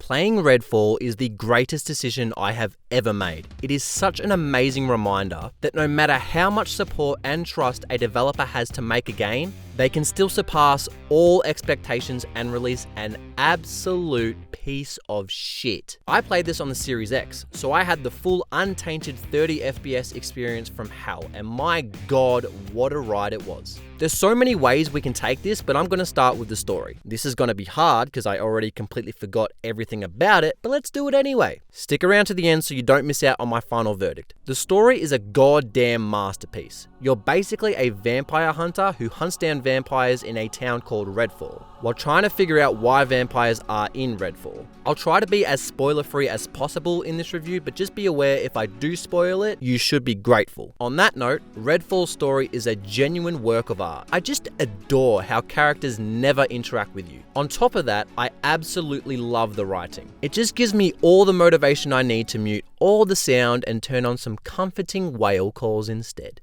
Playing Redfall is the greatest decision I have ever made. It is such an amazing reminder that no matter how much support and trust a developer has to make a game, they can still surpass all expectations and release an absolute piece of shit. I played this on the Series X, so I had the full untainted 30 FPS experience from hell, and my god, what a ride it was. There's so many ways we can take this, but I'm going to start with the story. This is going to be hard because I already completely forgot everything about it, but let's do it anyway. Stick around to the end so you don't miss out on my final verdict. The story is a goddamn masterpiece. You're basically a vampire hunter who hunts down vampires in a town called Redfall, while trying to figure out why vampires are in Redfall. I'll try to be as spoiler-free as possible in this review, but just be aware if I do spoil it, you should be grateful. On that note, Redfall's story is a genuine work of art. I just adore how characters never interact with you. On top of that, I absolutely love the writing. It just gives me all the motivation I need to mute all the sound and turn on some comforting whale calls instead.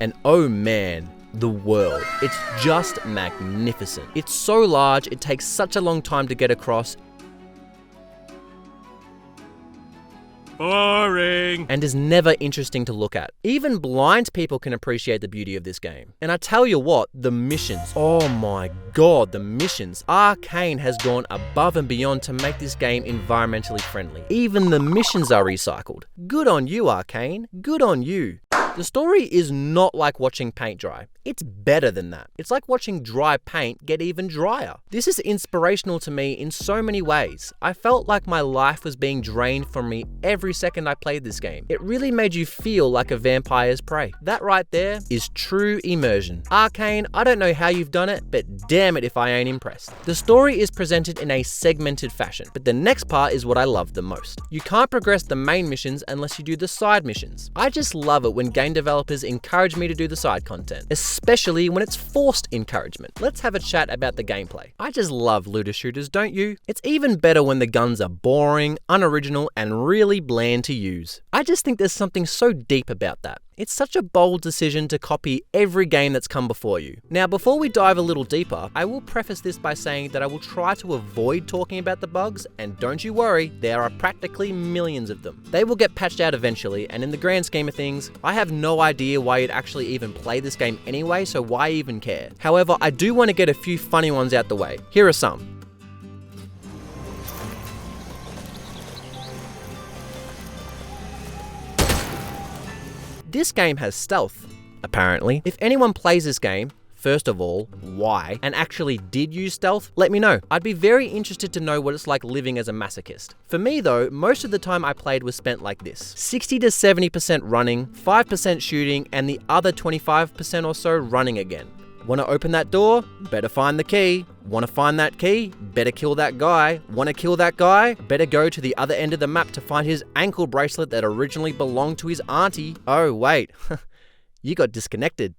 And oh man, the world. It's just magnificent. It's so large, it takes such a long time to get across. Boring. And is never interesting to look at. Even blind people can appreciate the beauty of this game. And I tell you what, the missions. Oh my god, the missions. Arcane has gone above and beyond to make this game environmentally friendly. Even the missions are recycled. Good on you, Arcane. Good on you. The story is not like watching paint dry. It's better than that. It's like watching dry paint get even drier. This is inspirational to me in so many ways. I felt like my life was being drained from me every second I played this game. It really made you feel like a vampire's prey. That right there is true immersion. Arcane, I don't know how you've done it, but damn it if I ain't impressed. The story is presented in a segmented fashion, but the next part is what I love the most. You can't progress the main missions unless you do the side missions. I just love it when game developers encourage me to do the side content, especially when it's forced encouragement. Let's have a chat about the gameplay. I just love looter shooters, don't you? It's even better when the guns are boring, unoriginal, and really bland to use. I just think there's something so deep about that. It's such a bold decision to copy every game that's come before you. Now, before we dive a little deeper, I will preface this by saying that I will try to avoid talking about the bugs, and don't you worry, there are practically millions of them. They will get patched out eventually, and in the grand scheme of things, I have no idea why you'd actually even play this game anyway, so why even care? However, I do want to get a few funny ones out the way. Here are some. This game has stealth, apparently. If anyone plays this game, first of all, why, and actually did use stealth, let me know. I'd be very interested to know what it's like living as a masochist. For me though, most of the time I played was spent like this. 60 to 70% running, 5% shooting, and the other 25% or so running again. Want to open that door? Better find the key. Want to find that key? Better kill that guy. Want to kill that guy? Better go to the other end of the map to find his ankle bracelet that originally belonged to his auntie. Oh wait, you got disconnected.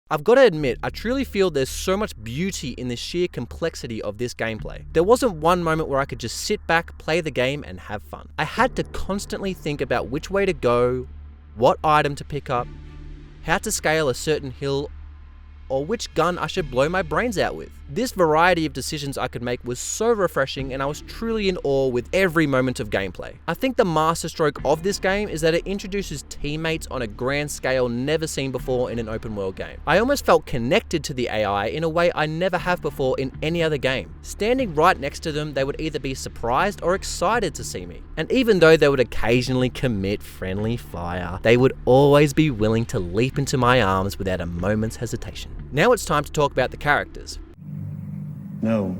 I've got to admit, I truly feel there's so much beauty in the sheer complexity of this gameplay. There wasn't one moment where I could just sit back, play the game, and have fun. I had to constantly think about which way to go, what item to pick up, how to scale a certain hill, or which gun I should blow my brains out with. This variety of decisions I could make was so refreshing, and I was truly in awe with every moment of gameplay. I think the masterstroke of this game is that it introduces teammates on a grand scale never seen before in an open world game. I almost felt connected to the AI in a way I never have before in any other game. Standing right next to them, they would either be surprised or excited to see me. And even though they would occasionally commit friendly fire, they would always be willing to leap into my arms without a moment's hesitation. Now it's time to talk about the characters. No.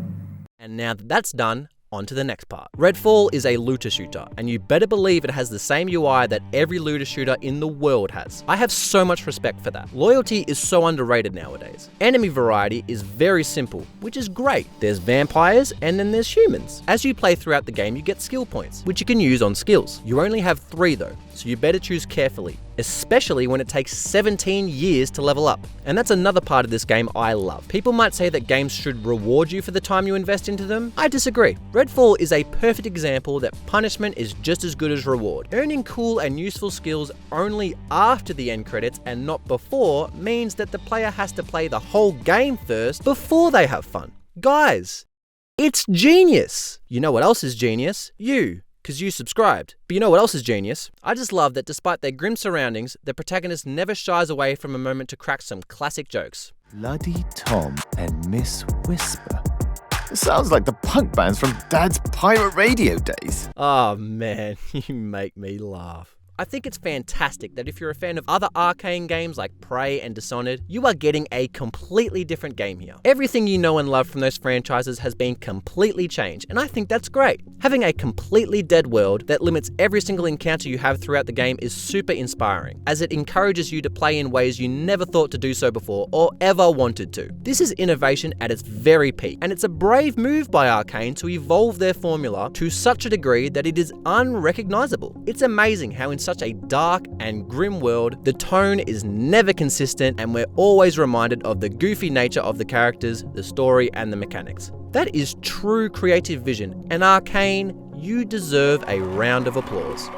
And now that that's done, on to the next part. Redfall is a looter shooter, and you better believe it has the same UI that every looter shooter in the world has. I have so much respect for that. Loyalty is so underrated nowadays. Enemy variety is very simple, which is great. There's vampires, and then there's humans. As you play throughout the game, you get skill points, which you can use on skills. You only have 3 though, so you better choose carefully, especially when it takes 17 years to level up. And that's another part of this game I love. People might say that games should reward you for the time you invest into them. I disagree. Redfall is a perfect example that punishment is just as good as reward. Earning cool and useful skills only after the end credits and not before means that the player has to play the whole game first before they have fun. Guys, It's genius! You know what else is genius? You. Because you subscribed. But you know what else is genius? I just love that despite their grim surroundings, the protagonist never shies away from a moment to crack some classic jokes. Bloody Tom and Miss Whisper. It sounds like the punk bands from Dad's pirate radio days. Oh man, you make me laugh. I think it's fantastic that if you're a fan of other Arcane games like Prey and Dishonored, you are getting a completely different game here. Everything you know and love from those franchises has been completely changed, and I think that's great. Having a completely dead world that limits every single encounter you have throughout the game is super inspiring, as it encourages you to play in ways you never thought to do so before or ever wanted to. This is innovation at its very peak, and it's a brave move by Arcane to evolve their formula to such a degree that it is unrecognizable. It's amazing how in such a dark and grim world, the tone is never consistent and we're always reminded of the goofy nature of the characters, the story, and the mechanics. That is true creative vision, and Arcane, you deserve a round of applause.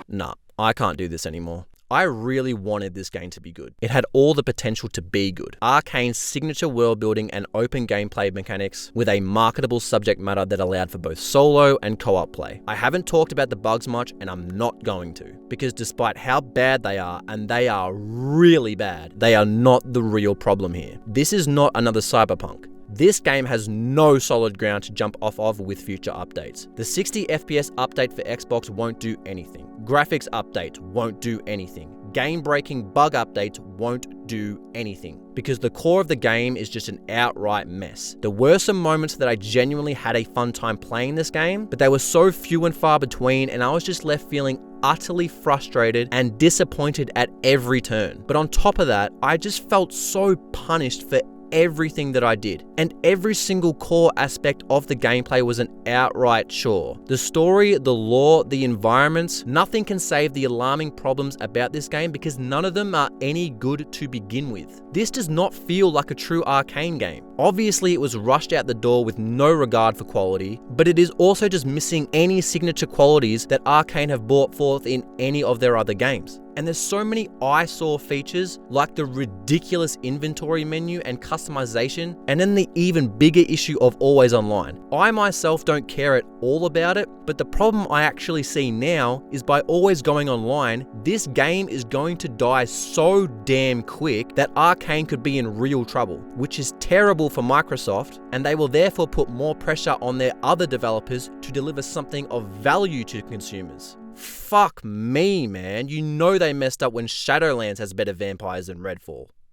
Nah, I can't do this anymore. I really wanted this game to be good. It had all the potential to be good. Arcane's signature world building and open gameplay mechanics with a marketable subject matter that allowed for both solo and co-op play. I haven't talked about the bugs much, and I'm not going to, because despite how bad they are, and they are really bad, they are not the real problem here. This is not another Cyberpunk. This game has no solid ground to jump off of with future updates. The 60 FPS update for Xbox won't do anything. Graphics updates won't do anything. Game-breaking bug updates won't do anything, because the core of the game is just an outright mess. There were some moments that I genuinely had a fun time playing this game, but they were so few and far between, and I was just left feeling utterly frustrated and disappointed at every turn. But on top of that, I just felt so punished for everything that I did, and every single core aspect of the gameplay was an outright chore. The story, the lore, the environments, nothing can save the alarming problems about this game because none of them are any good to begin with. This does not feel like a true Arcane game. Obviously, it was rushed out the door with no regard for quality, but it is also just missing any signature qualities that Arcane have brought forth in any of their other games. And there's so many eyesore features like the ridiculous inventory menu and customization, and then the even bigger issue of always online. I myself don't care at all about it, but the problem I actually see now is by always going online, this game is going to die so damn quick that Arcane could be in real trouble, which is terrible for Microsoft, and they will therefore put more pressure on their other developers to deliver something of value to consumers. Fuck me, man. You know they messed up when Shadowlands has better vampires than Redfall.